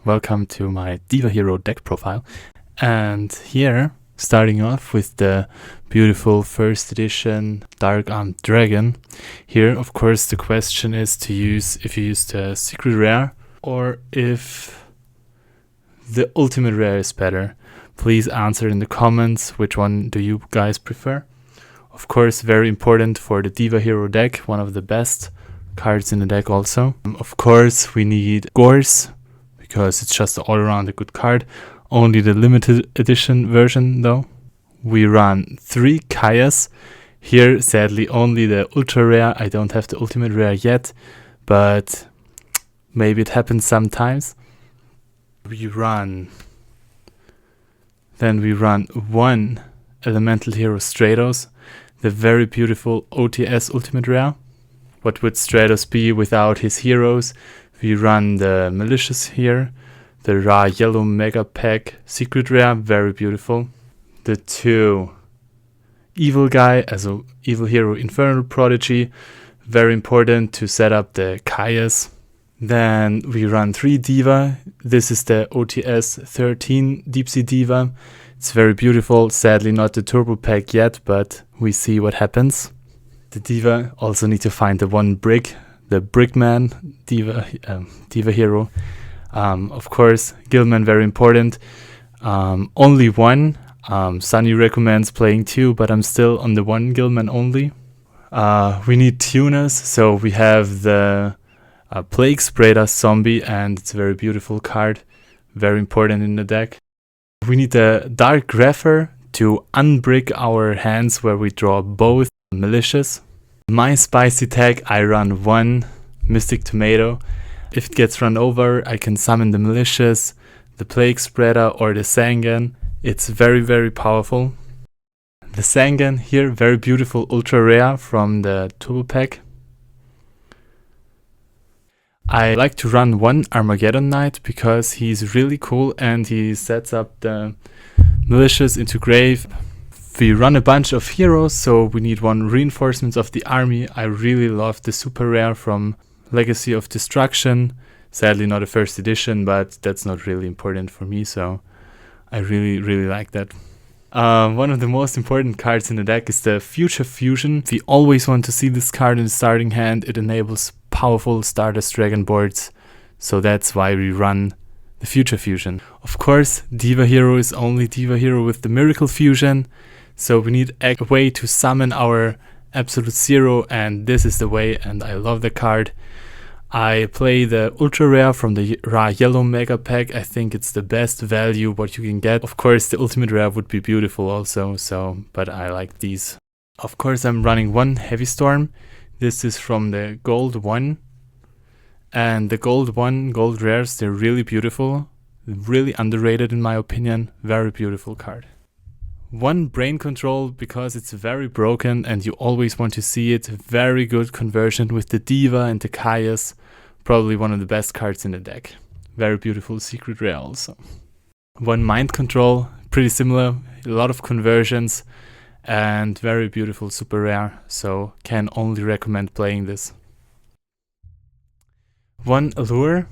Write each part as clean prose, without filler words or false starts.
welcome to my Diva Hero deck profile. And here, starting off with the beautiful first edition Dark Armed Dragon. Here, of course, the question is to use if you use the secret rare or if the ultimate rare is better. Please answer in the comments which one do you guys prefer. Of course, very important for the Diva Hero deck, one of the best cards in the deck also. Of course, we need Gorse, because it's just all around a good card. Only the limited edition version though. We run 3 Kayas. Here, sadly, only the ultra rare. I don't have the ultimate rare yet, but maybe it happens sometimes. Then we run 1 Elemental Hero Stratos, the very beautiful OTS ultimate rare. What would Stratos be without his heroes? We run the Malicious here, the Ra Yellow Mega Pack secret rare, very beautiful. The 2 Evil Guy as a Evil Hero Infernal Prodigy, very important to set up the Kayas. Then we run 3 Diva. This is the OTS 13 Deep Sea Diva. It's very beautiful, sadly not the Turbo Pack yet, but we see what happens. The Diva also need to find the 1 brick, the Brickman Diva Hero. Of course, Guildman very important. Only 1. Sunny recommends playing 2, but I'm still on the 1 Guildman only. We need tuners, so we have the Plague Sprader Zombie, and it's a very beautiful card, very important in the deck. We need the Dark Grapher to unbrick our hands where we draw both Malicious. My spicy tag, I run 1 Mystic Tomato. If it gets run over, I can summon the Malicious, the Plague Spreader, or the Sangan. It's very, very powerful. The Sangan here, very beautiful ultra rare from the Turbo Pack. I like to run 1 Armageddon Knight because he's really cool and he sets up the Malicious into grave. We run a bunch of heroes, so we need 1 Reinforcements of the Army. I really love the super rare from Legacy of Destruction. Sadly not a first edition, but that's not really important for me, so I really, really like that. One of the most important cards in the deck is the Future Fusion. We always want to see this card in the starting hand. It enables powerful Stardust Dragon boards, so that's why we run the Future Fusion. Of course, Diva Hero is only Diva Hero with the Miracle Fusion, so we need a way to summon our Absolute Zero, and this is the way, and I love the card. I play the ultra rare from the Ra Yellow Mega Pack. I think it's the best value what you can get. Of course, the ultimate rare would be beautiful also, but I like these. Of course, I'm running 1 Heavy Storm. This is from the Gold 1. And the Gold 1, Gold rares, they're really beautiful. Really underrated in my opinion. Very beautiful card. 1 Brain Control because it's very broken and you always want to see it. Very good conversion with the Diva and the Kayas. Probably one of the best cards in the deck. Very beautiful secret rare also. 1 Mind Control, pretty similar. A lot of conversions and very beautiful super rare. So can only recommend playing this. 1 Allure.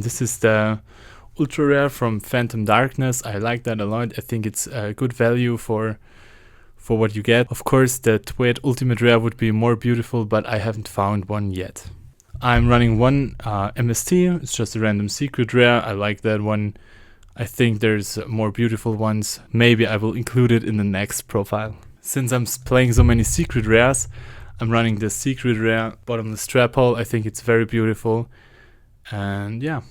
This is the ultra rare from Phantom Darkness. I like that a lot. I think it's a good value for what you get. Of course, the Twit ultimate rare would be more beautiful, but I haven't found one yet. I'm running 1 MST. It's just a random secret rare. I like that one. I think there's more beautiful ones. Maybe I will include it in the next profile. Since I'm playing so many secret rares, I'm running the secret rare Bottomless Trap Hole. I think it's very beautiful. And yeah.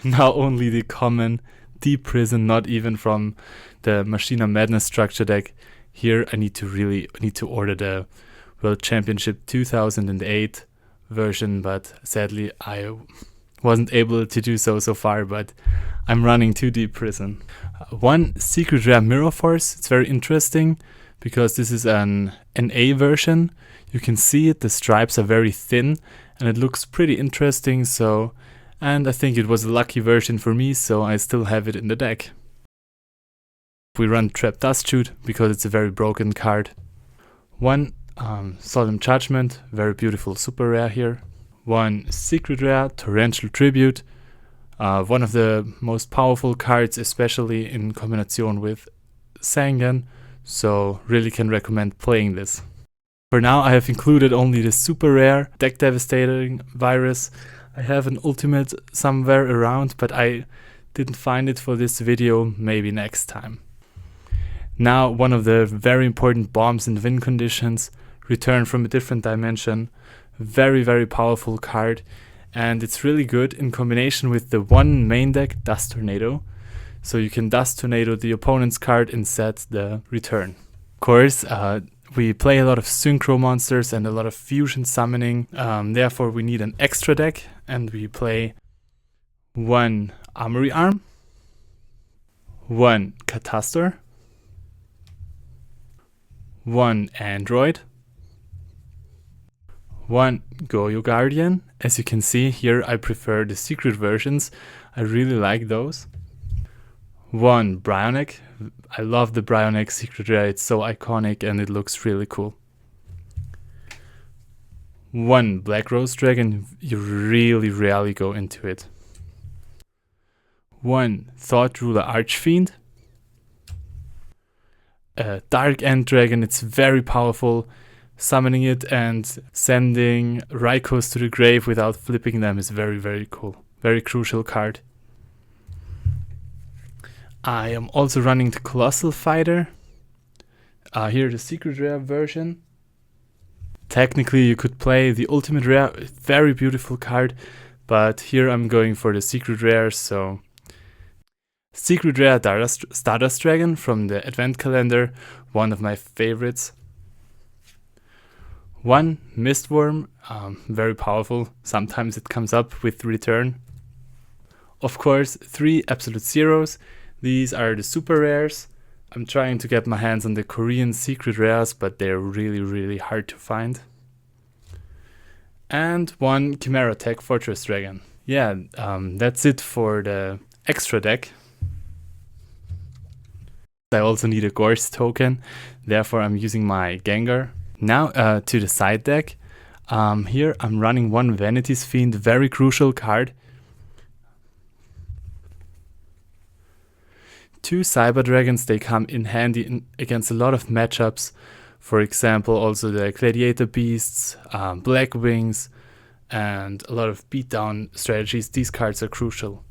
Now only the common Deep Prison, not even from the Machina Madness structure deck. Here I need to order the World Championship 2008 version, but sadly I wasn't able to do so far, but I'm running 2 Deep Prison. 1 secret rare Mirror Force. It's very interesting because this is an NA version. You can see it, the stripes are very thin and it looks pretty interesting, and I think it was a lucky version for me, so I still have it in the deck. We run Trap Dust Shoot because it's a very broken card. 1 Solemn Judgment, very beautiful super rare here. 1 secret rare Torrential Tribute. One of the most powerful cards, especially in combination with Sangan, so really can recommend playing this. For now I have included only the super rare deck devastating virus. I have an ultimate somewhere around, but I didn't find it for this video, maybe next time. Now one of the very important bombs in win conditions, Return from a Different Dimension. Very powerful card, and it's really good in combination with the one main deck, Dust Tornado. So you can Dust Tornado the opponent's card and set the return. Of course, we play a lot of synchro monsters and a lot of fusion summoning, therefore we need an extra deck, and we play one Armory Arm, one Catastor, one Android, one Goyo Guardian. As you can see here, I prefer the secret versions, I really like those. One Bryonic. I love the Bryonic secret rare, it's so iconic and it looks really cool. One Black Rose Dragon, you really rarely go into it. One Thought Ruler Archfiend. A Dark End Dragon, it's very powerful. Summoning it and sending Raikos to the grave without flipping them is very cool. Very crucial card. I am also running the Colossal Fighter. Here the secret rare version. Technically you could play the ultimate rare, very beautiful card, but here I'm going for the secret rare, so secret rare Stardust Dragon from the Advent Calendar, one of my favorites. One Mistworm, very powerful, sometimes it comes up with return. Of course, 3 Absolute Zeros. These are the super rares. I'm trying to get my hands on the Korean secret rares, but they're really hard to find. And one Chimera Tech Fortress Dragon. Yeah, that's it for the extra deck. I also need a Gorse token, therefore I'm using my Gengar. Now to the side deck. Here I'm running one Vanity's Fiend, very crucial card. 2 Cyber Dragons, they come in handy against a lot of matchups. For example, also the Gladiator Beasts, Black Wings, and a lot of beatdown strategies. These cards are crucial.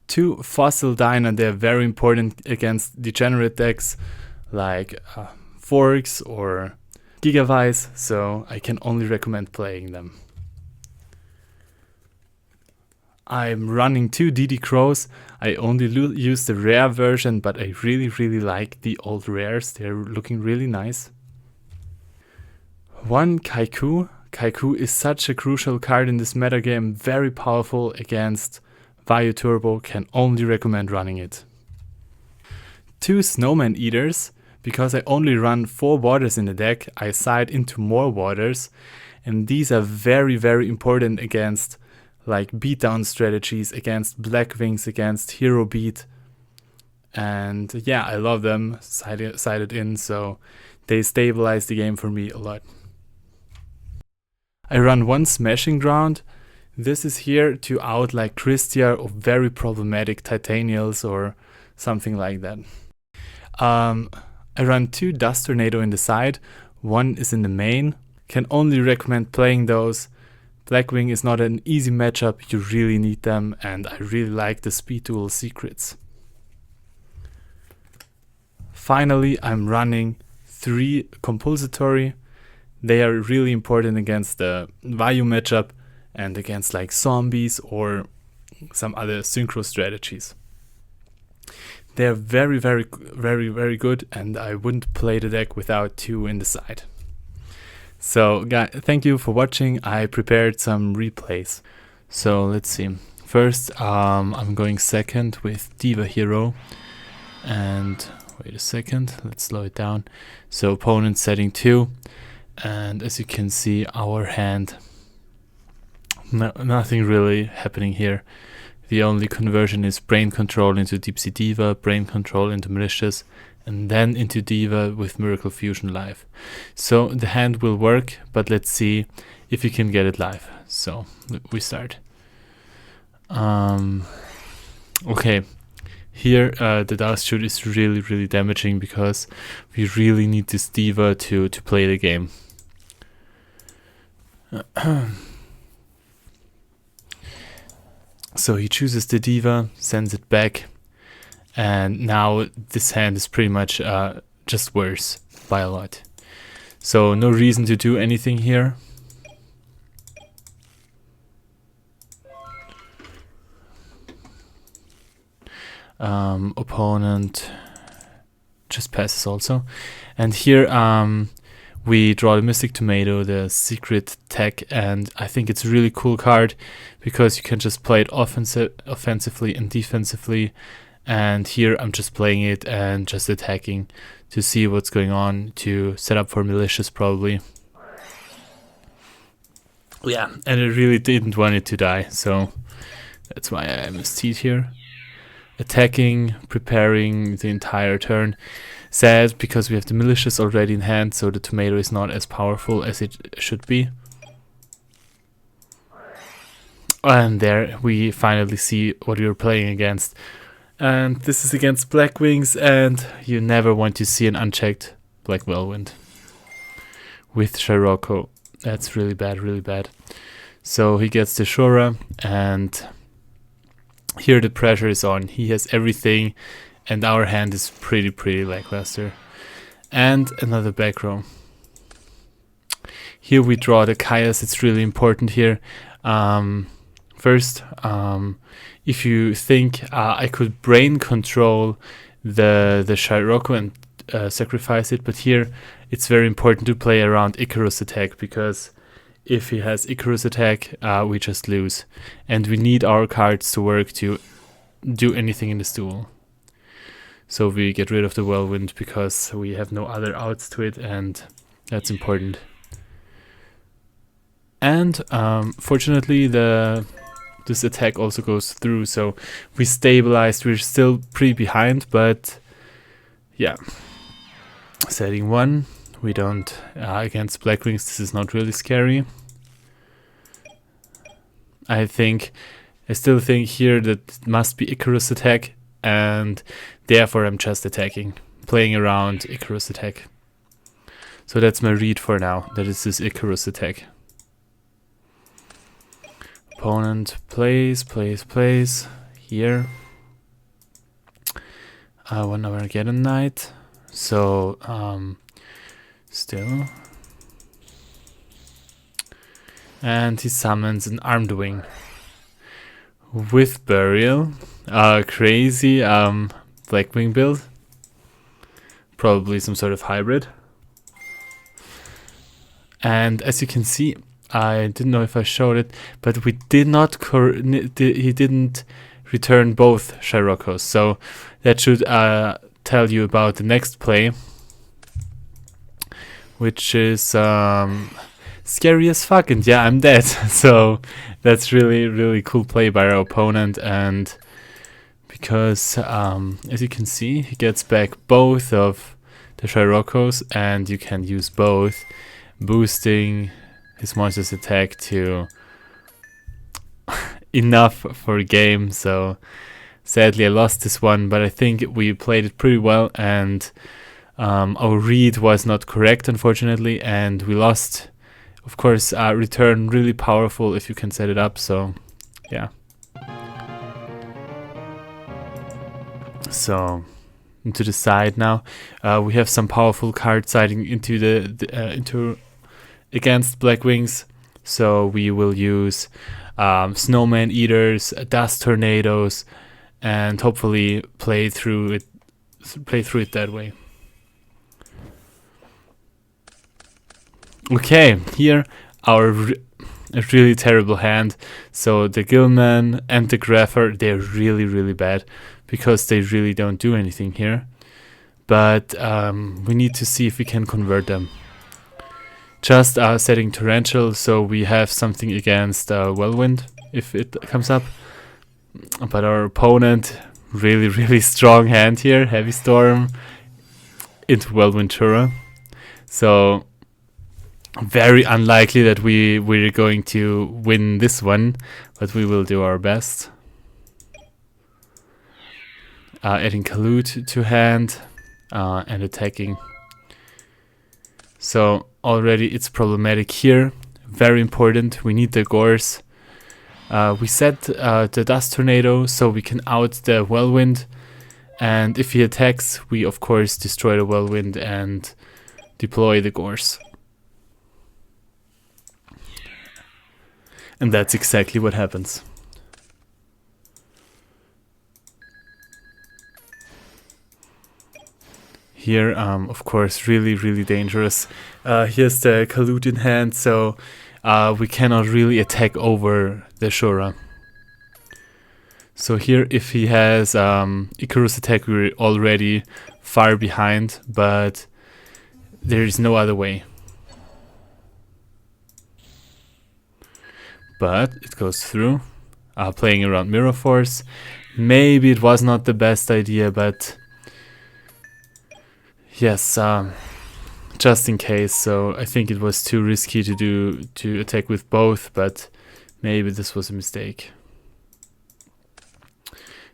2 Fossil Diner, they're very important against degenerate decks like Forks or Gigavice, so I can only recommend playing them. I'm running 2 DD Crows. I only use the rare version, but I really like the old rares. They're looking really nice. One Kaiku. Kaiku is such a crucial card in this metagame, very powerful against Vayu Turbo, can only recommend running it. 2 Snowman Eaters. Because I only run 4 waters in the deck, I side into more waters, and these are very important against like beatdown strategies, against Black Wings, against Hero Beat, and yeah, I love them sided in, so they stabilize the game for me a lot. I run one Smashing Ground. This is here to out like Christia or very problematic Titanials or something like that. I run 2 Dust Tornado in the side, one is in the main. Can only recommend playing those. Blackwing is not an easy matchup, you really need them, and I really like the Speed Duel secrets. Finally, I'm running 3 Compulsory. They are really important against the Vayu matchup and against like zombies or some other synchro strategies. They're very good, and I wouldn't play the deck without 2 in the side. So guys, thank you for watching. I prepared some replays. So let's see. First, I'm going second with Diva Hero. And wait a second, let's slow it down. So opponent setting 2. And as you can see, our hand, nothing really happening here. The only conversion is Brain Control into Deep Sea Diva, Brain Control into Malicious, and then into Diva with Miracle Fusion live. So the hand will work, but let's see if you can get it live. So we start. Okay, here the Dust Shoot is really damaging because we really need this Diva to play the game. So he chooses the Diva, sends it back, and now this hand is pretty much just worse by a lot. So no reason to do anything here. Opponent just passes also. And here we draw the Mystic Tomato, the secret tech, and I think it's a really cool card because you can just play it offensively and defensively. And here I'm just playing it and just attacking to see what's going on, to set up for Malicious probably. Yeah, and I really didn't want it to die, so that's why I MST'd here. Attacking, preparing the entire turn. Sad because we have the Malicious already in hand, so the Tomato is not as powerful as it should be. And there we finally see what we were playing against. And this is against Black Wings, and you never want to see an unchecked Black Whirlwind with Scirocco. That's really bad. So he gets the Shura, and here the pressure is on. He has everything, and our hand is pretty lackluster. And another back row. Here we draw the Kaias. It's really important here. First, if you think I could Brain Control the Scirocco and sacrifice it, but here it's very important to play around Icarus attack, because if he has Icarus attack, we just lose. And we need our cards to work to do anything in this duel. So we get rid of the Whirlwind because we have no other outs to it, and that's important. And fortunately this attack also goes through, so we stabilized. We're still pretty behind, but yeah. Setting 1. We don't, against Black Wings, this is not really scary. I still think here that it must be Icarus attack, and therefore I'm just attacking, playing around Icarus attack. So that's my read for now, that is this Icarus attack. Opponent plays here. One Armageddon Knight. So still, and he summons an Armed Wing with Burial. Crazy Black Wing build, probably some sort of hybrid. And as you can see, I didn't know if I showed it, but we did not he didn't return both Scirocco's, so that should tell you about the next play, which is scary as fuck, and yeah, I'm dead. So that's really cool play by our opponent, and because as you can see, he gets back both of the Scirocco's, and you can use both, boosting his monster's attack to enough for a game. So sadly I lost this one, but I think we played it pretty well, and our read was not correct, unfortunately, and we lost. Of course, return really powerful if you can set it up, so yeah. So into the side now, we have some powerful cards siding into into against Black Wings, so we will use Snowman Eaters, Dust Tornadoes, and hopefully play through it that way. Okay, here a really terrible hand. So the Gilman and the Grapher, they're really bad because they really don't do anything here. But we need to see if we can convert them. Just setting Torrential, so we have something against Whirlwind if it comes up. But our opponent, really strong hand here. Heavy Storm into Welventura. So very unlikely that we're going to win this one, but we will do our best. Adding Kalut to hand and attacking. So already it's problematic here. Very important. We need the Gores. We set the Dust Tornado so we can out the Whirlwind. And if he attacks, we of course destroy the Whirlwind and deploy the Gores. And that's exactly what happens. Here, of course, really dangerous. Here's the Kalut in hand, so we cannot really attack over the Shura. So here, if he has Icarus attack, we're already far behind, but there is no other way. But it goes through. Playing around Mirror Force. Maybe it was not the best idea, but yes, just in case. So I think it was too risky to attack with both, but maybe this was a mistake.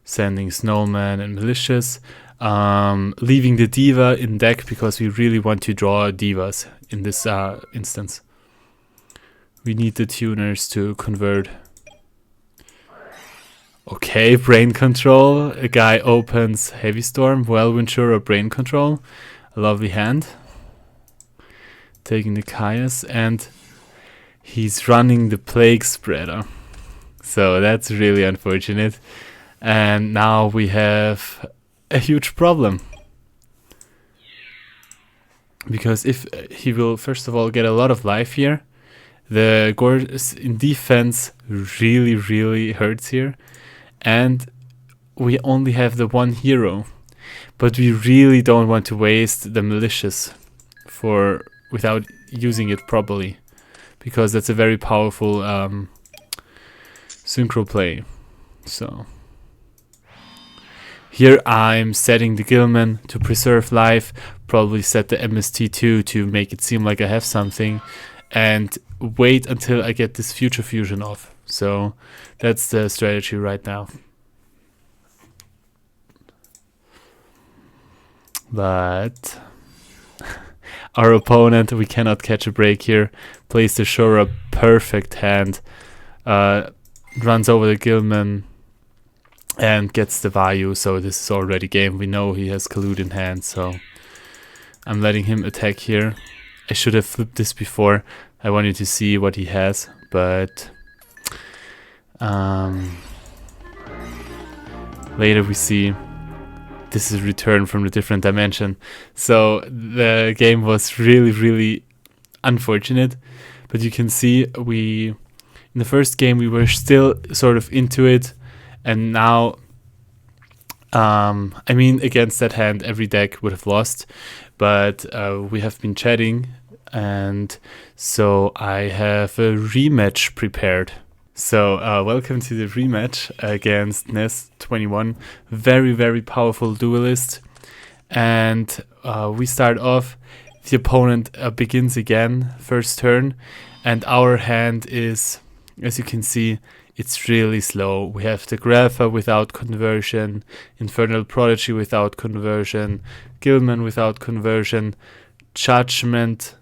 Sending Snowman and Malicious. Leaving the Diva in deck because we really want to draw Divas in this instance. We need the tuners to convert. Okay, Brain Control. A guy opens Heavy Storm, Welventura, Brain Control. A lovely hand. Taking the Caius, and he's running the Plague Spreader. So that's really unfortunate. And now we have a huge problem. Because if he will first of all get a lot of life here, the Gores in defense really hurts here. And we only have the one hero. But we really don't want to waste the Malicious without using it properly. Because that's a very powerful synchro play. So here I'm setting the Gilman to preserve life. Probably set the MST2 to make it seem like I have something. And wait until I get this Future Fusion off. So that's the strategy right now. But our opponent, we cannot catch a break here. Plays the Shura, perfect hand. Runs over the Gilman and gets the Vayu. So this is already game. We know he has Kalut in hand. So I'm letting him attack here. I should have flipped this before. I wanted to see what he has, but later we see this is return from a different dimension. So the game was really unfortunate, but you can see in the first game we were still sort of into it, and now I mean, against that hand every deck would have lost, but we have been chatting, and so I have a rematch prepared. So welcome to the rematch against Nest21. Very powerful duelist. And we start off. The opponent begins again, first turn. And our hand is, as you can see, it's really slow. We have the Grapha without conversion, Infernal Prodigy without conversion, Gilman without conversion, Judgment,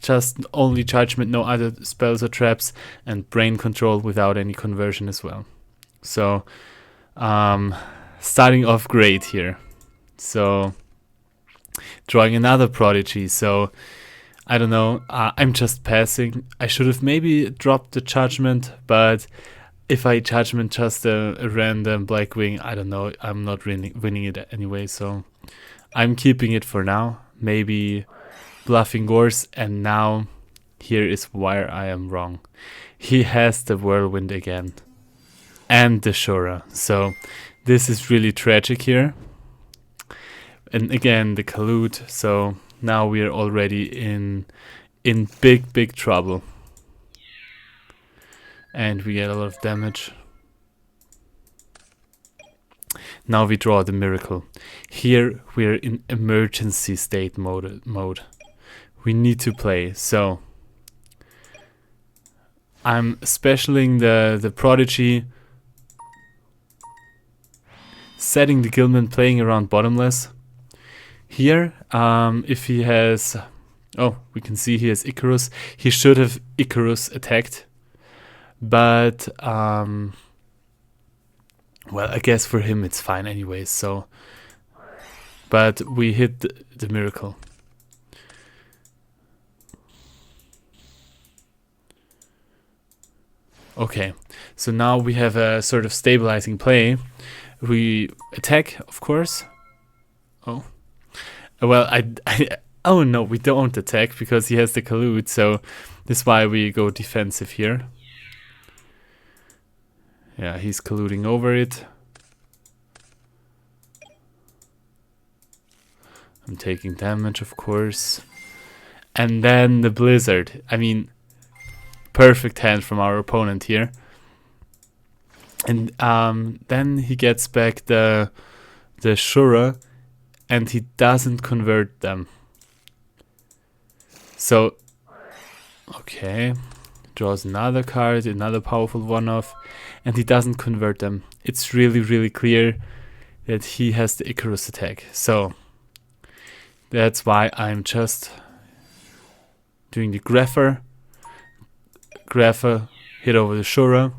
just only Judgment, no other spells or traps, and Brain Control without any conversion as well. So starting off great here. So drawing another Prodigy. So I don't know, I'm just passing. I should have maybe dropped the Judgment, but if I Judgment just a random Blackwing, I don't know, I'm not winning it anyway. So I'm keeping it for now. Maybe bluffing Gores, and now here is where I am wrong. He has the Whirlwind again and the Shura, so this is really tragic here. And again the Kalut, so now we are already in big trouble, and we get a lot of damage. Now we draw the miracle. Here we're in emergency state mode. We need to play, so I'm specialing the prodigy, setting the Gilman, playing around bottomless. Here, if he has, we can see he has Icarus. He should have Icarus attacked, but well, I guess for him it's fine anyways. So, but we hit the miracle. Okay, so now we have a sort of stabilizing play. We attack, of course. Oh, well, oh no, we don't attack because he has the collude, so that's why we go defensive here. Yeah, he's colluding over it. I'm taking damage, of course. And then the blizzard. I mean, perfect hand from our opponent here. And then he gets back the Shura, and he doesn't convert them. So, okay, draws another card, another powerful one-off, and he doesn't convert them. It's really, really clear that he has the Icarus attack. So, that's why I'm just doing the Grapher, hit over the Shura,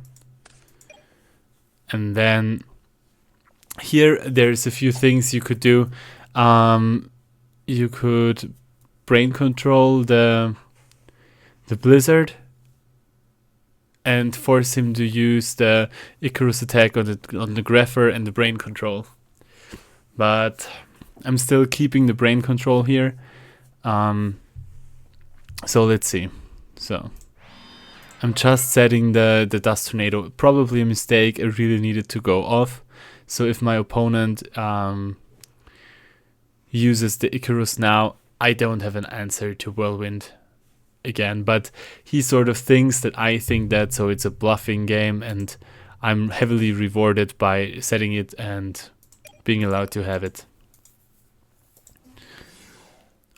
and then here there's a few things you could do. You could brain control the Blizzard and force him to use the Icarus attack on the Grapher and the brain control. But I'm still keeping the brain control here. So let's see. So I'm just setting the Dust Tornado. Probably a mistake. I really needed to go off. So if my opponent uses the Icarus now, I don't have an answer to Whirlwind again. But he sort of thinks that I think that, so it's a bluffing game, and I'm heavily rewarded by setting it and being allowed to have it.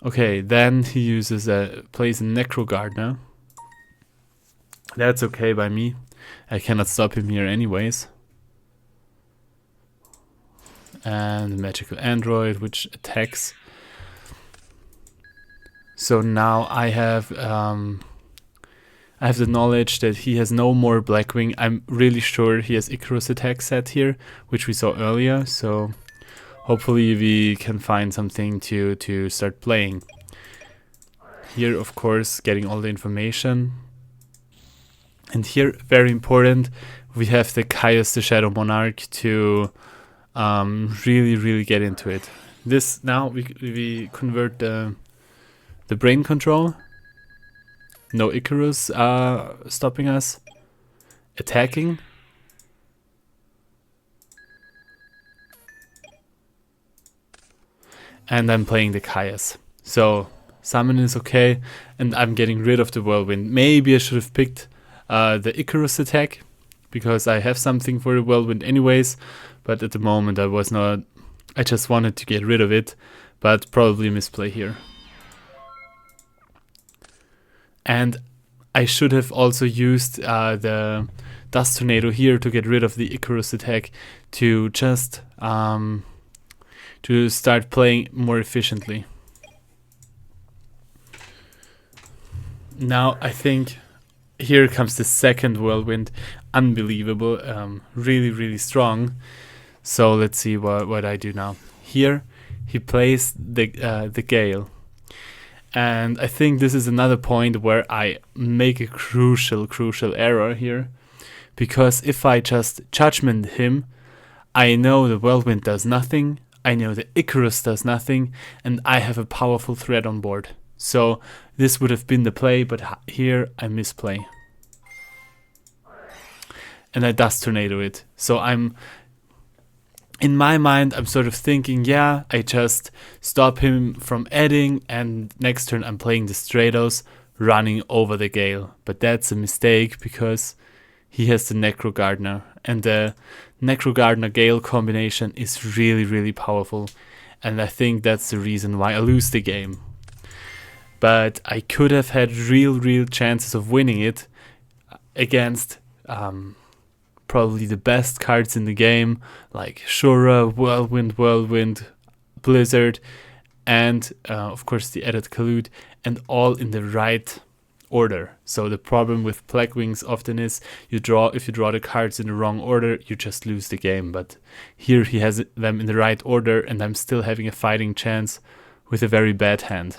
Okay, then he uses plays a Necro Guard now. That's okay by me. I cannot stop him here anyways. And Magical Android, which attacks. So now I have the knowledge that he has no more Blackwing. I'm really sure he has Icarus attack set here, which we saw earlier. So hopefully we can find something to start playing. Here, of course, getting all the information. And here, very important, we have the Caius the Shadow Monarch to really, really get into it. This now we convert the brain control. No Icarus stopping us. Attacking. And I'm playing the Caius. So summon is okay, and I'm getting rid of the Whirlwind. Maybe I should have picked the Icarus attack, because I have something for the Whirlwind anyways, but at the moment I just wanted to get rid of it, but probably a misplay here. And I should have also used the Dust Tornado here to get rid of the Icarus attack, to just to start playing more efficiently. Now I think here comes the second Whirlwind. Unbelievable, really, really strong. So let's see what I do now. Here he plays the Gale. And I think this is another point where I make a crucial error here. Because if I just Judgment him, I know the Whirlwind does nothing, I know the Icarus does nothing, and I have a powerful threat on board. So this would have been the play, but here I misplay. And I Dust Tornado it. So in my mind, I'm sort of thinking, yeah, I just stop him from adding, and next turn I'm playing the Stratos, running over the Gale. But that's a mistake, because he has the Necro Gardener, and the Necro Gardener Gale combination is really, really powerful, and I think that's the reason why I lose the game. But I could have had real chances of winning it against probably the best cards in the game, like Shura, Whirlwind, Blizzard, and of course the added Collude, and all in the right order. So the problem with Blackwings often is if you draw the cards in the wrong order, you just lose the game. But here he has them in the right order, and I'm still having a fighting chance with a very bad hand.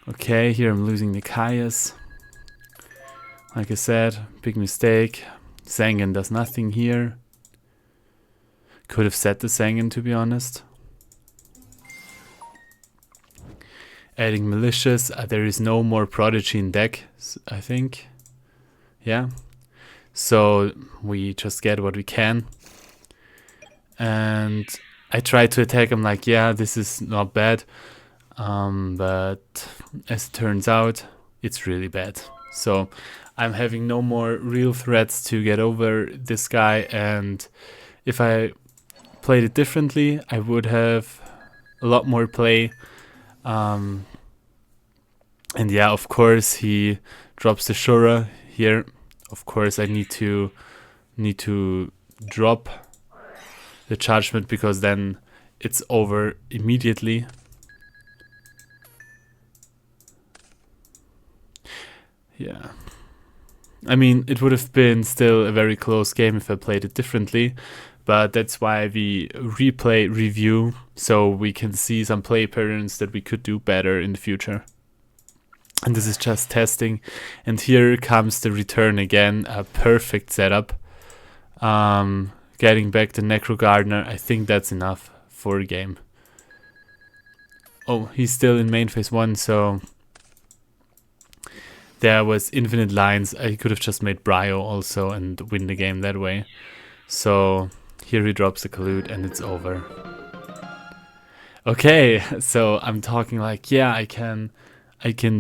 Okay, here I'm losing the Kaias. Like I said, big mistake. Zangan does nothing here. Could have set the Zangan, to be honest. Adding Malicious. There is no more Prodigy in deck, I think. Yeah. So we just get what we can. And I try to attack him like, yeah, this is not bad. But as it turns out, it's really bad. So I'm having no more real threats to get over this guy, and if I played it differently, I would have a lot more play. And yeah, of course he drops the Shura here. Of course I need to drop the Judgment, because then it's over immediately. Yeah, I mean, it would have been still a very close game if I played it differently, but that's why we replay review, so we can see some play patterns that we could do better in the future. And this is just testing, and here comes the return again, a perfect setup. Getting back the Necro Gardener, I think that's enough for a game. Oh, he's still in main phase 1, so there was infinite lines. I could have just made Brio also and win the game that way. So here he drops the Collude and it's over. Okay, so I'm talking like, yeah, I can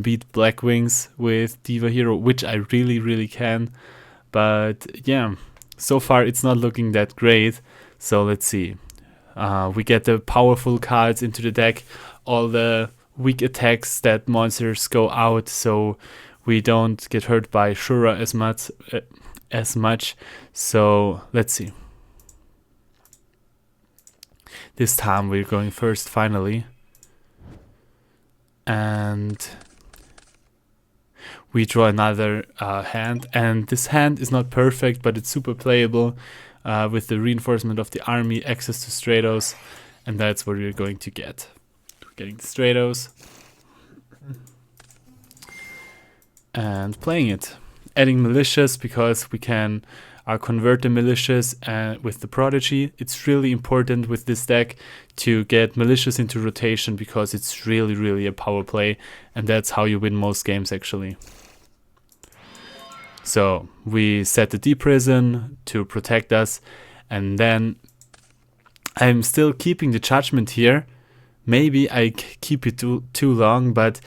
beat Blackwings with Diva Hero, which I really can. But yeah, so far it's not looking that great. So let's see. We get the powerful cards into the deck, all the weak attacks that monsters go out, so we don't get hurt by Shura as much. So let's see. This time we're going first finally. And we draw another hand, and this hand is not perfect, but it's super playable with the reinforcement of the army, access to Stratos, and that's what we're going to get. We're getting the Stratos and playing it. Adding Malicious, because we can convert the Malicious with the Prodigy. It's really important with this deck to get Malicious into rotation, because it's really a power play, and that's how you win most games actually. So we set the Deep Prison to protect us, and then I'm still keeping the Judgment here. Maybe I keep it too long, but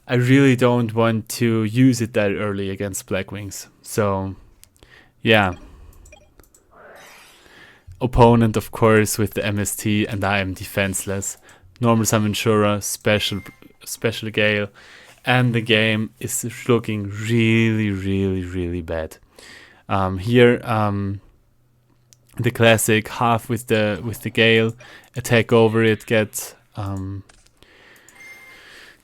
I really don't want to use it that early against Blackwings. So yeah. Opponent, of course, with the MST, and I am defenseless. Normal summon Shura, special Gale, and the game is looking really bad. Here, the classic half with the Gale, attack over it, get the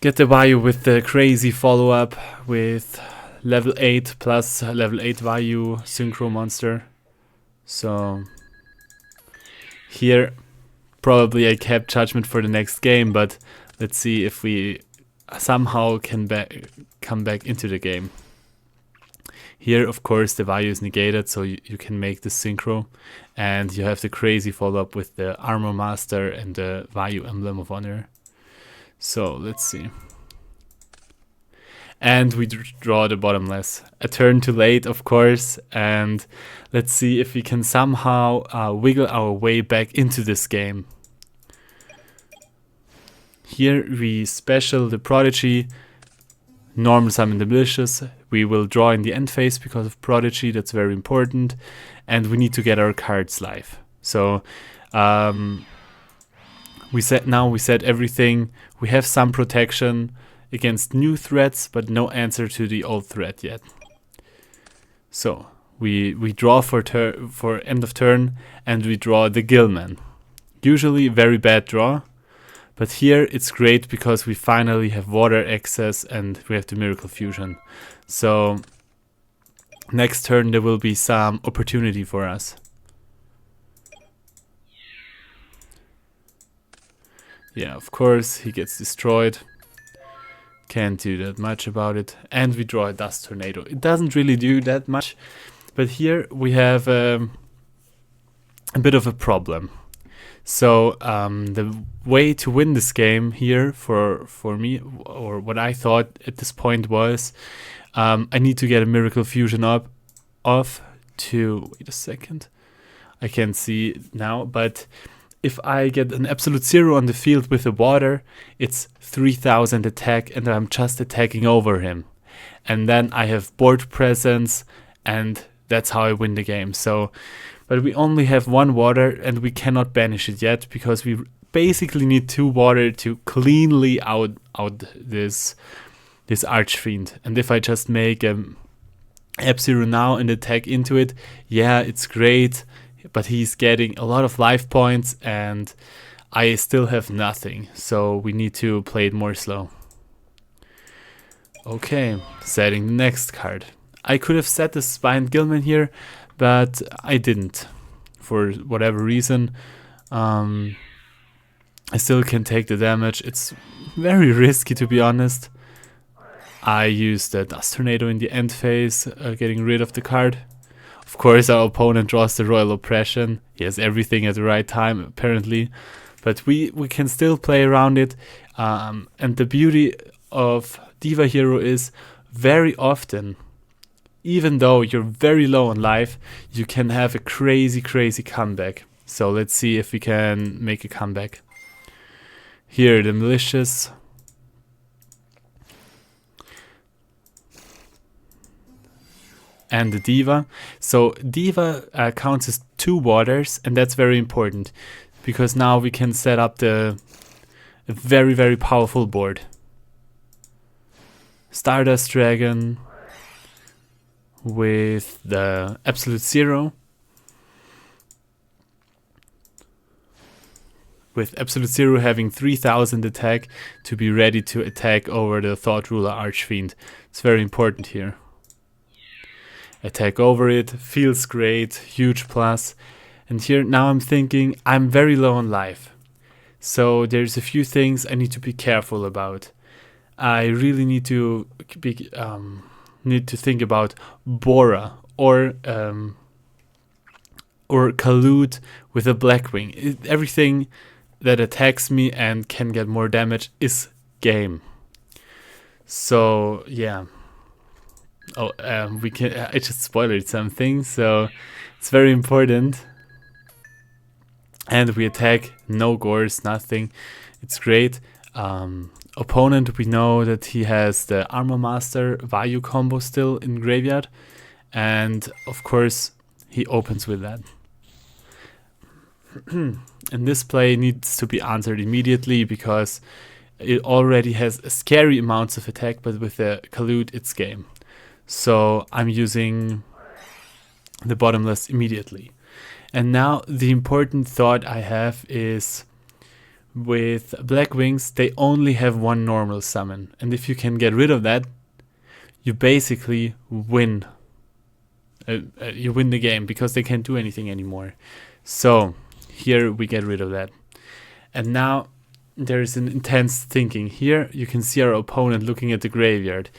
Vayu with the crazy follow up with level 8 plus level 8 Vayu synchro monster. So here, probably I kept Judgment for the next game, but let's see if we somehow can come back into the game. Here, of course, the Vayu is negated, so you can make the synchro, and you have the crazy follow-up with the Armor Master and the Vayu Emblem of Honor. So, let's see. And we draw the bottomless. A turn too late, of course, and let's see if we can somehow wiggle our way back into this game. Here we special the Prodigy, normal summon the malicious. We will draw in the end phase because of Prodigy, that's very important. And we need to get our cards live. So we set everything. We have some protection against new threats, but no answer to the old threat yet. So we draw for end of turn, and we draw the Gillman. Usually very bad draw, but here it's great because we finally have water access and we have the Miracle Fusion. So next turn there will be some opportunity for us. Yeah, of course, he gets destroyed. Can't do that much about it. And we draw a Dust Tornado. It doesn't really do that much, but here we have a bit of a problem. So the way to win this game here for me, or what I thought at this point was, I need to get a Miracle Fusion off to, wait a second, I can't see now, but if I get an absolute 0 on the field with the water, it's 3000 attack and I'm just attacking over him. And then I have board presence and that's how I win the game. So, but we only have 1 water and we cannot banish it yet because we basically need 2 water to cleanly out this Archfiend. And if I just make F0 now and attack into it, yeah, it's great. But he's getting a lot of life points and I still have nothing. So we need to play it more slow. Okay, setting the next card. I could have set the Spined Gilman here, but I didn't. For whatever reason. I still can take the damage. It's very risky, to be honest. I used the Dust Tornado in the end phase, getting rid of the card. Of course, our opponent draws the Royal Oppression. He has everything at the right time, apparently. But we can still play around it. And the beauty of Diva Hero is very often, even though you're very low on life, you can have a crazy, crazy comeback. So let's see if we can make a comeback. Here, the Malicious. And the Diva. So Diva counts as 2 waters, and that's very important because now we can set up a very, very powerful board. Stardust Dragon with the Absolute 0. With Absolute 0 having 3000 attack to be ready to attack over the Thought Ruler Archfiend. It's very important here. Attack over it, feels great, huge plus. And here now I'm thinking I'm very low on life. So there's a few things I need to be careful about. I really need to think about Bora or Kalute with a Blackwing. Everything that attacks me and can get more damage is game. So yeah. Oh, I just spoiled something, so it's very important. And we attack, no gores, nothing. It's great. Opponent, we know that he has the Armor Master Vayu combo still in graveyard. And of course, he opens with that. And this play needs to be answered immediately because it already has scary amounts of attack, but with the Kalute, it's game. So I'm using the Bottomless immediately. And now the important thought I have is with Black Wings, they only have 1 normal summon. And if you can get rid of that, you basically win. You win the game because they can't do anything anymore. So here we get rid of that. And now there is an intense thinking. Here you can see our opponent looking at the graveyard.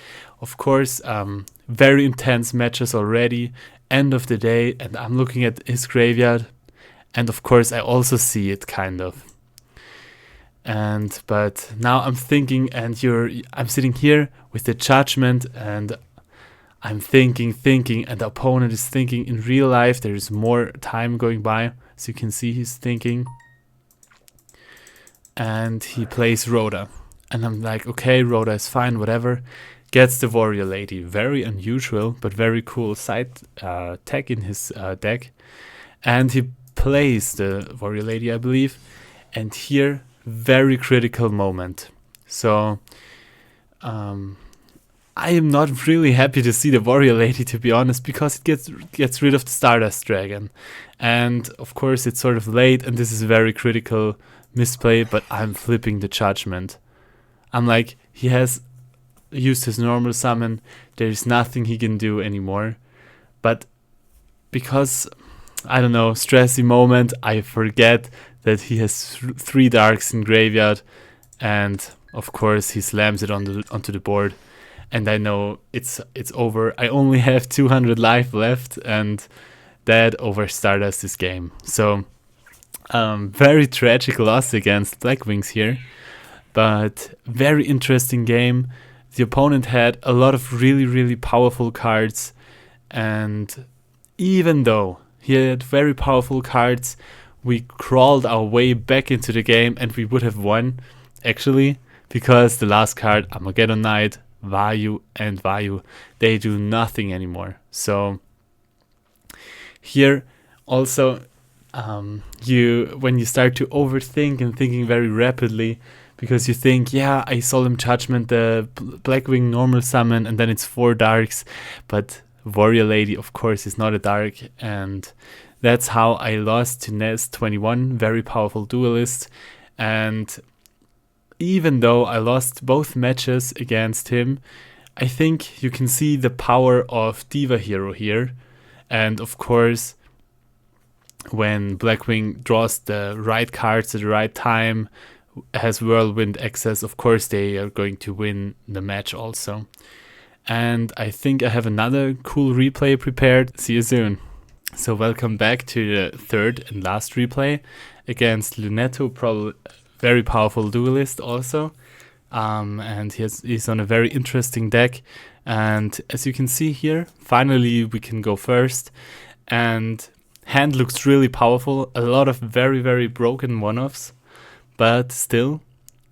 Of course, very intense matches already, end of the day, and I'm looking at his graveyard, and of course I also see it kind of. But now I'm thinking, and I'm sitting here with the Judgment, and I'm thinking, and the opponent is thinking. In real life, there is more time going by, as you can see, he's thinking, and he plays Rhoda, and I'm like, okay, Rhoda is fine, whatever. gets the Warrior Lady. Very unusual, but very cool side tech in his deck. And he plays the Warrior Lady, I believe. And here, very critical moment. So, I am not really happy to see the Warrior Lady, to be honest, because it gets rid of the Stardust Dragon. And of course it's sort of late, and this is a very critical misplay, but I'm flipping the judgment. I'm like, he has used his normal summon, there's nothing he can do anymore. But because, I don't know, stressy moment, I forget that he has 3 darks in graveyard, and of course he slams it onto the board. And I know it's over. I only have 200 life left, and that over Stardust this game. So, very tragic loss against Black Wings here, but very interesting game. The opponent had a lot of really, really powerful cards, and even though he had very powerful cards, we crawled our way back into the game, and we would have won, actually, because the last card, Armageddon Knight, Vayu and Vayu, they do nothing anymore. So here also when you start to overthink and thinking very rapidly, because you think, yeah, I Solemn Judgment the Blackwing normal summon, and then it's 4 darks, but Warrior Lady of course is not a dark, and that's how I lost to Nest 21, very powerful duelist. And even though I lost both matches against him, I think you can see the power of Diva Hero here. And of course, when Blackwing draws the right cards at the right time, has Whirlwind access, of course they are going to win the match also. And I think I have another cool replay prepared. See you soon. So welcome back to the third and last replay against Lunetto, probably very powerful duelist also, and he's on a very interesting deck. And as you can see here, finally we can go first, and hand looks really powerful. A lot of very, very broken one-offs, but still,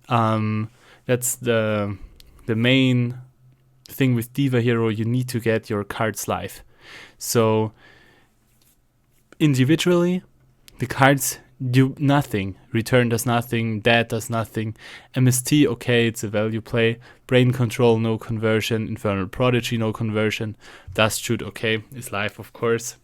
that's the main thing with Diva Hero. You need to get your cards live. So individually, the cards do nothing. Return does nothing, Dead does nothing. MST, okay, it's a value play. Brain Control, no conversion. Infernal Prodigy, no conversion. Dust Shoot, okay, is live, of course.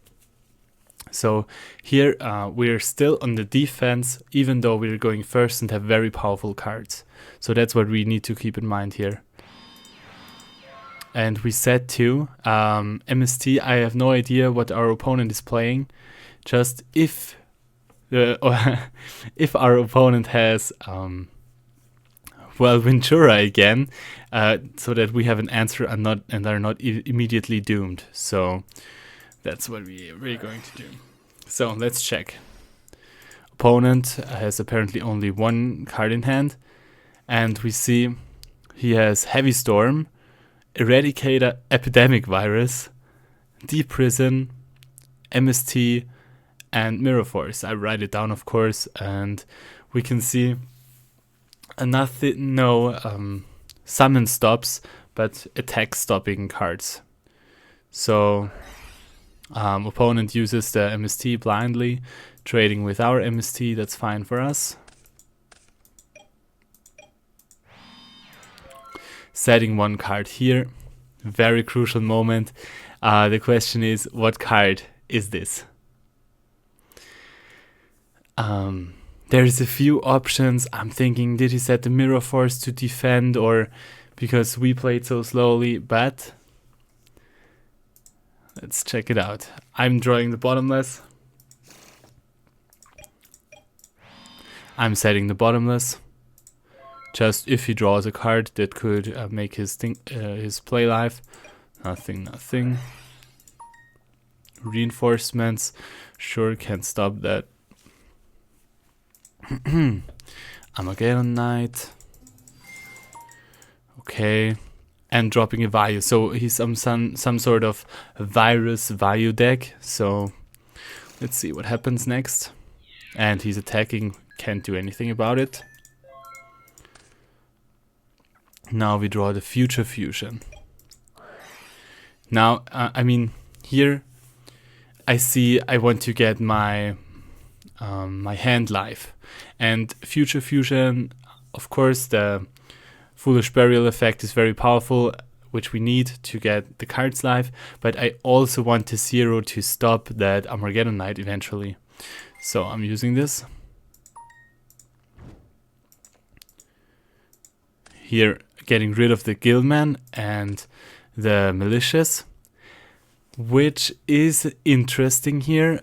So here we're still on the defense, even though we're going first and have very powerful cards. So that's what we need to keep in mind here. And we set to MST. I have no idea what our opponent is playing. Just if our opponent has Ventura again, so that we have an answer and are not immediately doomed. So that's what we're going to do. So let's check. Opponent has apparently only 1 card in hand, and we see he has Heavy Storm, Eradicator, Epidemic Virus, Deep Prison, MST, and Mirror Force. I write it down, of course, and we can see no summon stops, but attack stopping cards. So opponent uses the MST blindly, trading with our MST. That's fine for us. Setting 1 card here. Very crucial moment. The question is, what card is this? There's a few options. I'm thinking, did he set the Mirror Force to defend, or because we played so slowly? But let's check it out. I'm drawing the bottomless. I'm setting the bottomless. Just if he draws a card that could make his play live. Nothing. Reinforcements, sure, can't stop that. Armageddon Knight. Okay. And dropping a Vayu. So he's some sort of virus Vayu deck. So let's see what happens next. And he's attacking, can't do anything about it. Now we draw the Future Fusion. Now, I mean, here I see I want to get my my hand life. And Future Fusion, of course, the Foolish Burial effect is very powerful, which we need to get the cards live, but I also want the Zero to stop that Armageddon Knight eventually. So I'm using this. Here, getting rid of the Guildman and the Malicious, which is interesting here.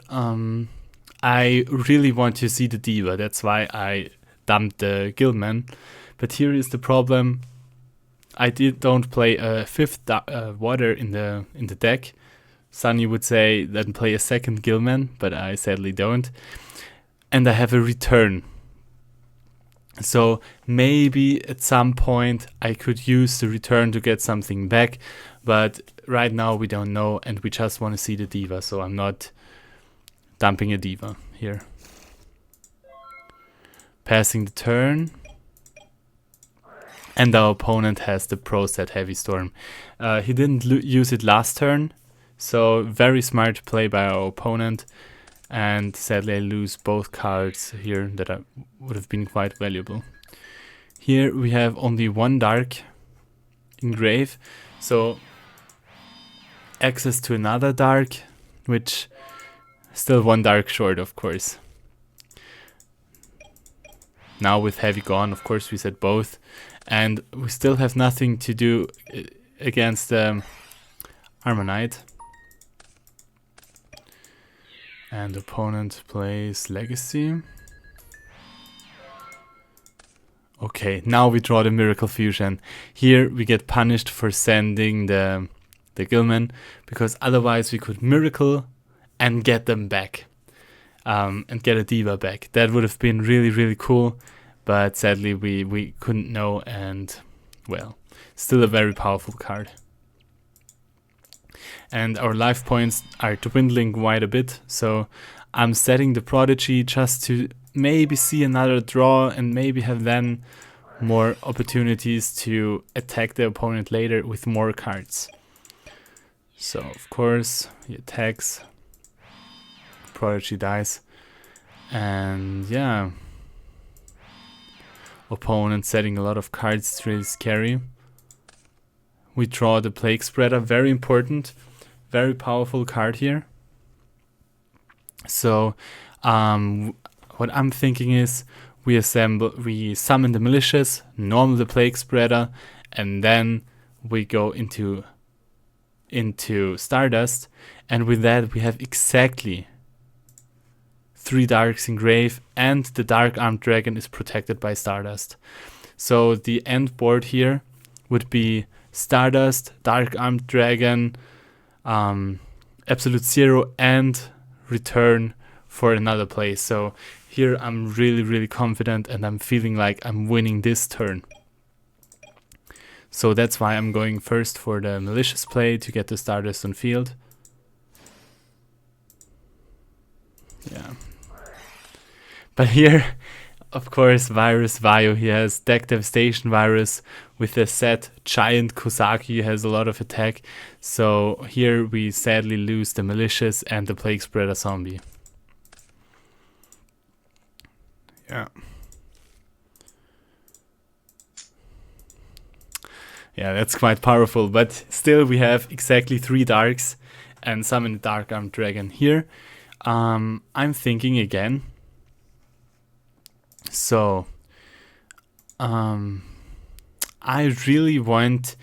I really want to see the Diva, that's why I dumped the Guildman. But here is the problem. I don't play a fifth water in the deck. Sunny would say then play a second Guildman, but I sadly don't. And I have a return. So maybe at some point I could use the return to get something back, but right now we don't know and we just want to see the Diva, so I'm not dumping a Diva here. Passing the turn. And our opponent has the Pro Set Heavy Storm. He didn't use it last turn, so very smart play by our opponent. And sadly I lose both cards here that would have been quite valuable. Here we have only one dark in grave, so access to another dark, which still one dark short, of course. Now with heavy gone, of course we said both, and we still have nothing to do against Armor Knight. And opponent plays Legacy. Okay, now we draw the Miracle Fusion. Here we get punished for sending the Guildman, because otherwise we could Miracle and get them back. And get a Diva back. That would have been really, really cool, but sadly we couldn't know, and well, still a very powerful card. And our life points are dwindling quite a bit, so I'm setting the Prodigy just to maybe see another draw and maybe have then more opportunities to attack the opponent later with more cards. So of course he attacks, Prodigy dies, and yeah, opponent setting a lot of cards, it's really scary. We draw the Plague Spreader, very important, very powerful card here. So what I'm thinking is we summon the Malicious, normal the Plague Spreader, and then we go into Stardust, and with that we have exactly 3 darks in grave, and the Dark Armed Dragon is protected by Stardust. So the end board here would be Stardust, Dark Armed Dragon, Absolute Zero, and return for another play. So here I'm really, really confident, and I'm feeling like I'm winning this turn. So that's why I'm going first for the Malicious play to get the Stardust on field. Yeah. But here, of course, Virus Vaio, he has Deck Devastation Virus with the set Giant Kosaki, has a lot of attack. So here we sadly lose the Malicious and the Plague Spreader Zombie. Yeah. Yeah, that's quite powerful, but still we have exactly 3 darks and summon the Dark Armed Dragon here. I'm thinking again. So, I really want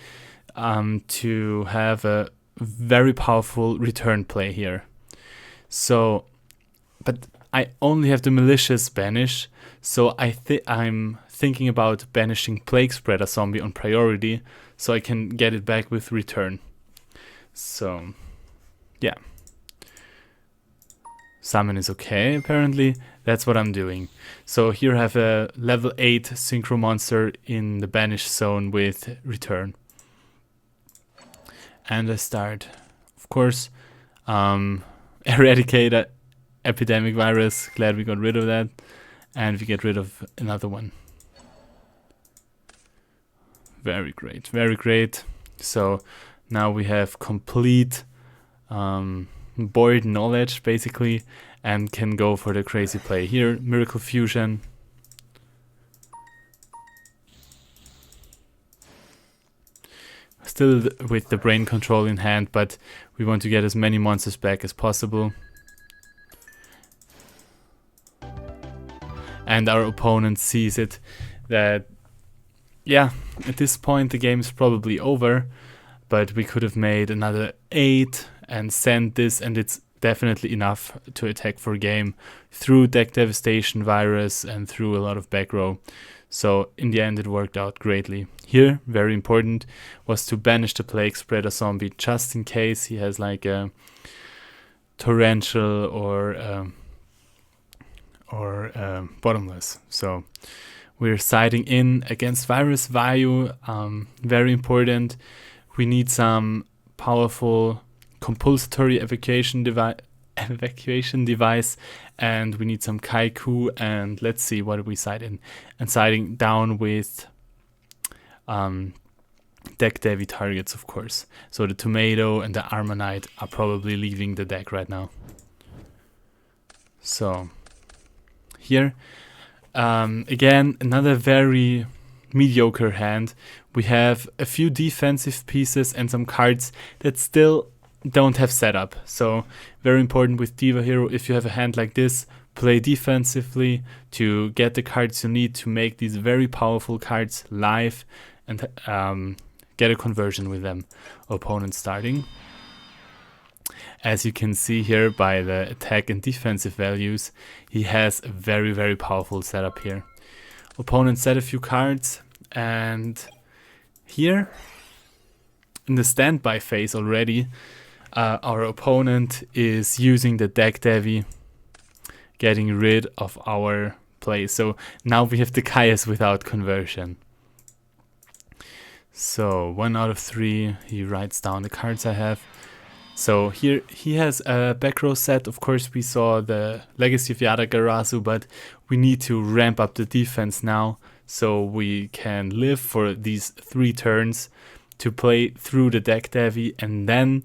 to have a very powerful return play here. So, but I only have the Malicious banish, so I'm thinking about banishing Plague Spreader Zombie on priority, so I can get it back with return. So, yeah. Summon is okay, apparently. That's what I'm doing. So here I have a level 8 Synchro Monster in the Banish Zone with return. And I start, of course, Eradicate Epidemic Virus. Glad we got rid of that. And we get rid of another one. Very great, very great. So Now we have complete board knowledge basically, and can go for the crazy play here. Miracle Fusion. Still with the brain control in hand, but we want to get as many monsters back as possible. And our opponent sees it that, yeah, at this point the game is probably over, but we could have made another 8 and sent this, and it's definitely enough to attack for game through deck devastation, virus, and through a lot of back row. So in the end it worked out greatly. Here, very important, was to banish the Plague Spreader zombie just in case he has like a torrential or bottomless. So we're siding in against Virus Vayu, very important. We need some powerful compulsory evacuation device, and we need some Kaiku, and let's see what we side in. And siding down with deck Devi targets, of course. So the Tomato and the Armonite are probably leaving the deck right now. So here, again, another very mediocre hand. We have a few defensive pieces and some cards that still don't have setup. So very important with Diva Hero, if you have a hand like this, play defensively to get the cards you need to make these very powerful cards live and get a conversion with them. Opponent starting. As you can see here by the attack and defensive values, he has a very, very powerful setup here. Opponent set a few cards, and here in the standby phase already, our opponent is using the deck Devi, getting rid of our play. So now we have the Kaias without conversion. So 1 out of 3, he writes down the cards I have. So here he has a back row set. Of course we saw the Legacy of Yadagarasu, but we need to ramp up the defense now so we can live for these 3 turns to play through the deck Devi and then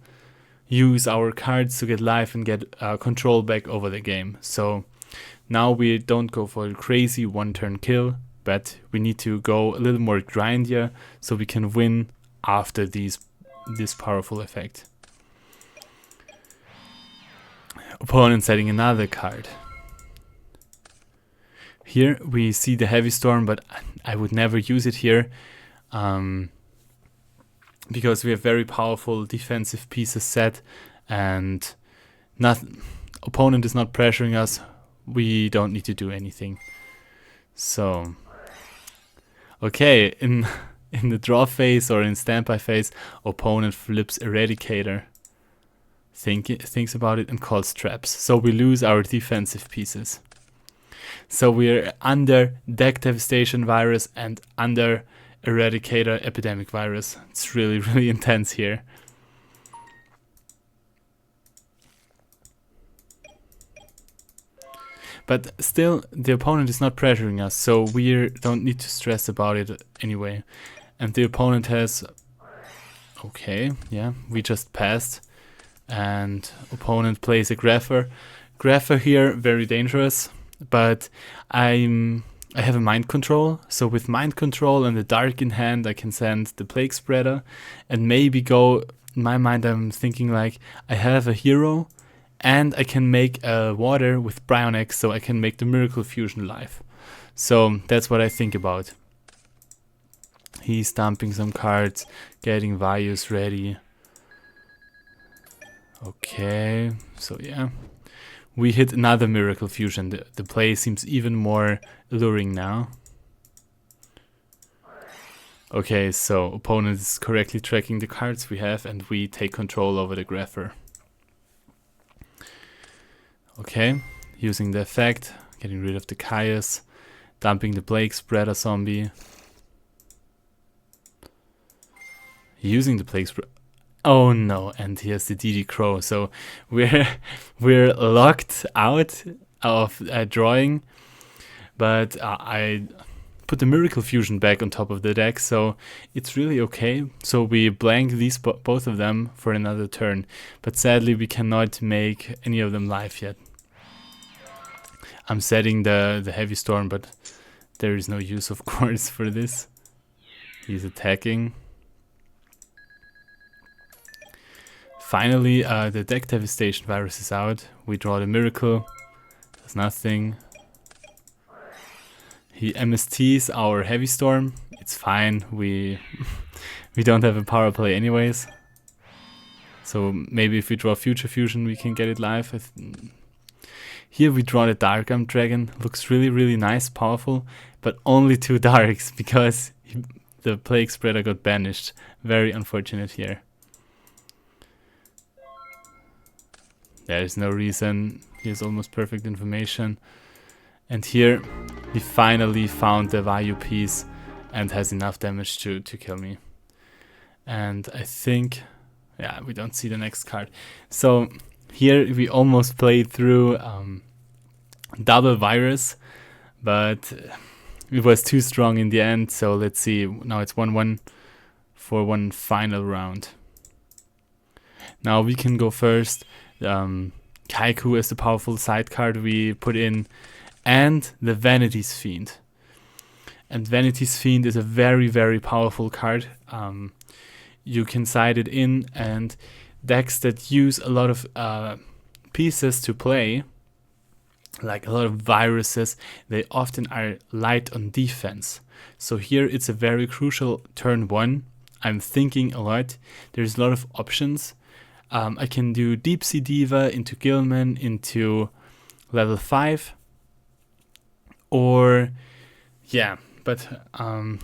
use our cards to get life and get control back over the game. So now we don't go for a crazy 1-turn kill, but we need to go a little more grindier so we can win after this powerful effect. Opponent setting another card. Here we see the Heavy Storm, but I would never use it here because we have very powerful defensive pieces set, and opponent is not pressuring us. We don't need to do anything. So okay, in the draw phase or in standby phase, opponent flips Eradicator. Thinks about it and calls traps. So we lose our defensive pieces. So we're under deck devastation virus and under Eradicator epidemic virus. It's really, really intense here. But still, the opponent is not pressuring us, so we don't need to stress about it anyway. And the opponent has... Okay, yeah, we just passed. And opponent plays a Grapher. Grapher here, very dangerous, but I have a mind control. So with mind control and the dark in hand, I can send the Plague Spreader and maybe go, in my mind I'm thinking like, I have a hero and I can make a water with Brionex, so I can make the Miracle Fusion live. So that's what I think about. He's dumping some cards, getting Vayus ready. Okay, so yeah, we hit another Miracle Fusion. The play seems even more alluring now. Okay, so opponent is correctly tracking the cards we have and we take control over the Grapher. Okay, using the effect, getting rid of the Kaias, dumping the Plague Spreader zombie. Using the Plague Spreader. Oh no, and here's the DD Crow. So we're locked out of drawing, but I put the Miracle Fusion back on top of the deck, so it's really okay. So we blank these both of them for another turn, but sadly we cannot make any of them live yet. I'm setting the Heavy Storm, but there is no use, of course, for this. He's attacking. Finally, the deck devastation virus is out. We draw the Miracle. Does nothing. He MSTs our Heavy Storm. It's fine. We don't have a power play anyways. So maybe if we draw Future Fusion, we can get it live. Here we draw the Dark Arm Dragon. Looks really, really nice, powerful, but only 2 darks because the Plague Spreader got banished. Very unfortunate here. There is no reason. Here's almost perfect information. And here he finally found the Vayu piece and has enough damage to kill me. And I think, yeah, we don't see the next card. So here we almost played through double virus, but it was too strong in the end. So let's see. Now it's 1-1 for one final round. Now we can go first. Kaiku is the powerful side card we put in, and the Vanity's Fiend. And Vanity's Fiend is a very, very powerful card. You can side it in, and decks that use a lot of pieces to play, like a lot of viruses, they often are light on defense. So here it's a very crucial turn 1. I'm thinking a lot. There's a lot of options. I can do Deep Sea Diva into Gilman into level 5. Or, yeah, but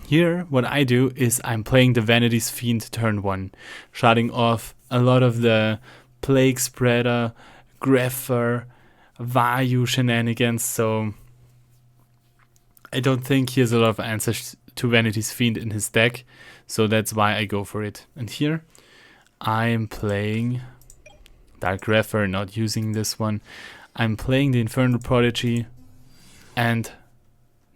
here what I do is I'm playing the Vanity's Fiend turn 1, shutting off a lot of the Plague Spreader, Grepher, Vayu shenanigans, so I don't think he has a lot of answers to Vanity's Fiend in his deck, so that's why I go for it. And here I'm playing Dark Grepher, not using this one. I'm playing the Infernal Prodigy and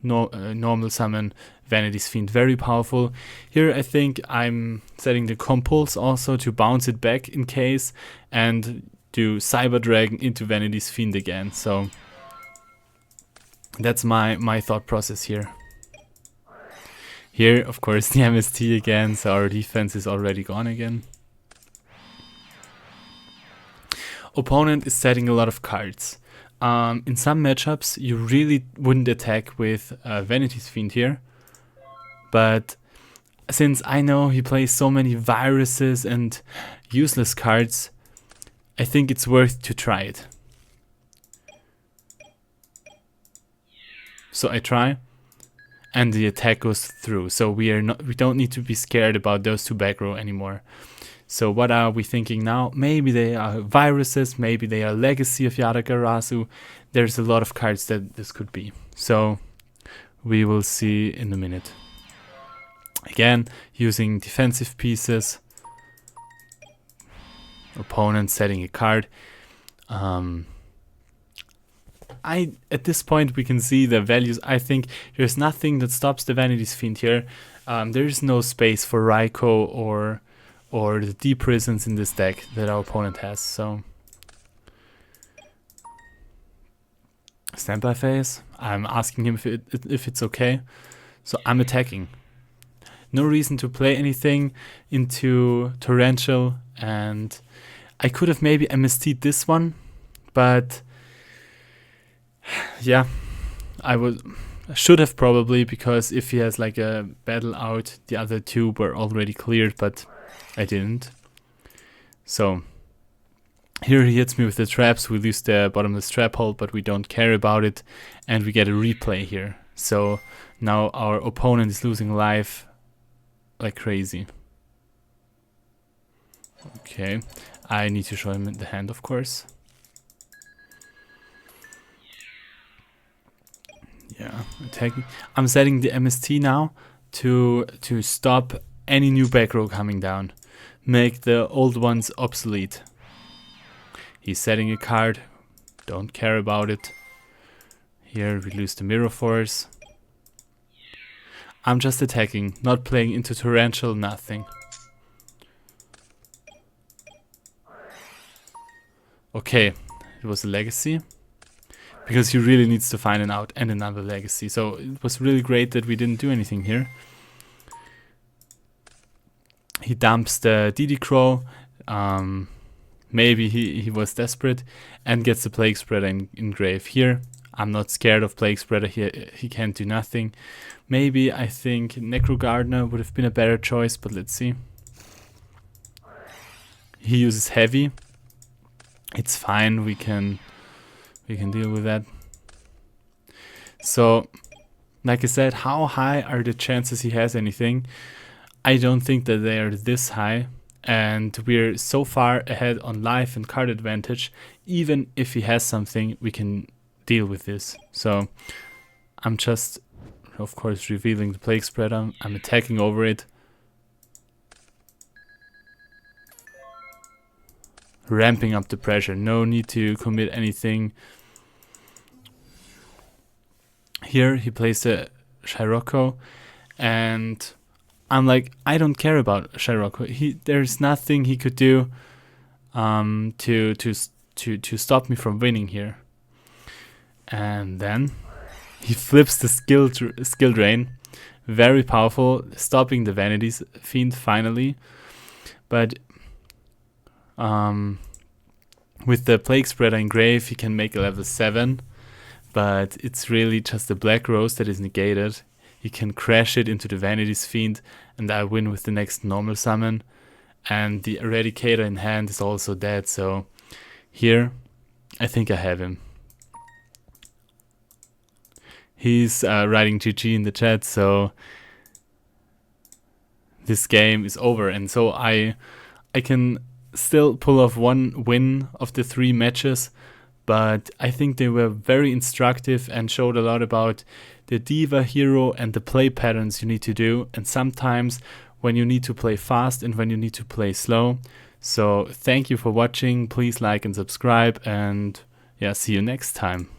normal summon Vanity's Fiend, very powerful. Here I think I'm setting the Compulse also to bounce it back in case, and do Cyber Dragon into Vanity's Fiend again. So that's my thought process here. Here, of course, the MST again, so our defense is already gone again. Opponent is setting a lot of cards. In some matchups, you really wouldn't attack with Vanity's Fiend here. But since I know he plays so many viruses and useless cards, I think it's worth to try it. So I try, and the attack goes through. So we don't need to be scared about those 2 back row anymore. So what are we thinking now? Maybe they are viruses, maybe they are Legacy of Yadagarasu. There's a lot of cards that this could be. So we will see in a minute. Again, using defensive pieces. Opponent setting a card. At this point we can see the values. I think there's nothing that stops the Vanity's Fiend here. There is no space for Raikou or the Deep Prisons in this deck that our opponent has. So standby phase. I'm asking him if it's okay. So I'm attacking. No reason to play anything into Torrential, and I could have maybe MST'd this one, but yeah, I should have probably, because if he has like a battle out, the other 2 were already cleared, but I didn't. So here he hits me with the traps. We lose the bottomless trap hole, but we don't care about it, and we get a replay here. So now our opponent is losing life like crazy. Okay, I need to show him the hand, of course. Yeah, attacking. I'm setting the MST now to stop any new back row coming down. Make the old ones obsolete. He's setting a card. Don't care about it. Here we lose the Mirror Force. I'm just attacking, not playing into torrential, nothing. Okay, it was a legacy. Because he really needs to find an out and another legacy. So it was really great that we didn't do anything here. He dumps the DD Crow. Maybe he was desperate and gets the Plague Spreader in grave here. I'm not scared of Plague Spreader here. He can't do nothing. Maybe I think Necro Gardener would have been a better choice, but let's see. He uses heavy. It's fine. We can deal with that. So, like I said, how high are the chances he has anything? I don't think that they are this high. And we're so far ahead on life and card advantage. Even if he has something, we can deal with this. So, I'm just, of course, revealing the Plague Spreader. I'm attacking over it. Ramping up the pressure. No need to commit anything. Here he plays a Shiroko, and I'm like, I don't care about Shiroko. There's nothing he could do to stop me from winning here. And then he flips the skill drain. Very powerful, stopping the Vanity's Fiend finally. But with the Plague Spreader in grave, he can make a level 7. But it's really just the Black Rose that is negated. He can crash it into the Vanity's Fiend, and I win with the next normal summon. And the Eradicator in hand is also dead, so here I think I have him. He's writing GG in the chat, so this game is over. And so I can still pull off one win of the 3 matches, but I think they were very instructive and showed a lot about the Diva Hero and the play patterns you need to do, and sometimes when you need to play fast and when you need to play slow. So thank you for watching. Please like and subscribe, and yeah, see you next time.